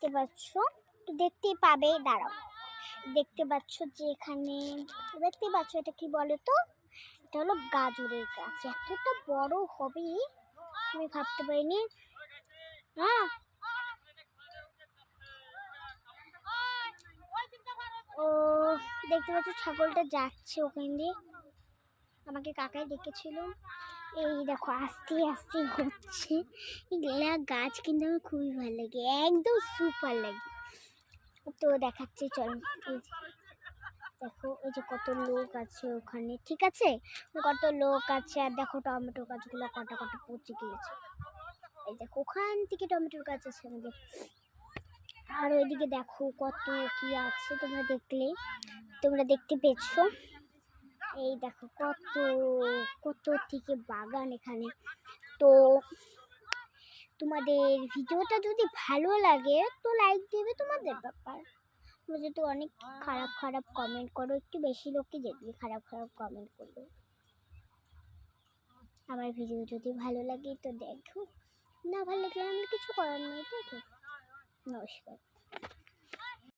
দেখতে পাচ্ছ, তো দেখতেই পাবে, দাঁড়াও। দেখতে পাচ্ছ যে এখানে, দেখতে পাচ্ছ এটা কি বলো তো? এটা হলো গাজরের গাছ। এতটা বড় হবে আমি ভাবতে পারিনি। হ্যাঁ, ও দেখতে পাচ্ছ ছাগলটা যাচ্ছে ওখান দিয়ে, আমাকে কাকাই ডেকেছিল। এই দেখো আস্তে আস্তে হচ্ছে। এগুলা গাছ কিন্তু আমার খুবই ভালো লাগে, একদম সুপার লাগে। তো দেখাচ্ছি চল, দেখো ওই যে কত লোক আছে ওখানে, ঠিক আছে, কত লোক আছে। আর দেখো টমেটো গাছগুলো কটা কটা পচে গিয়েছে। এই দেখো ওখান থেকে টমেটোর গাছ আছে আমাদের। আর ওইদিকে দেখো কত কি আছে, তোমরা দেখতে পেয়েছো। এই দেখো কত কত থেকে বাগান এখানে। তো তোমাদের ভিডিওটা যদি ভালো লাগে তো লাইক দেবে, তোমাদের ব্যাপার। তোমরা যদি অনেক খারাপ খারাপ কমেন্ট করো, একটু বেশি লোককে দেখবে খারাপ খারাপ কমেন্ট করবে। আমার ভিডিও যদি ভালো লাগে তো দেখো, না ভালো লাগলে আমার কিছু করার নেই, ঠিক আছে। নমস্কার।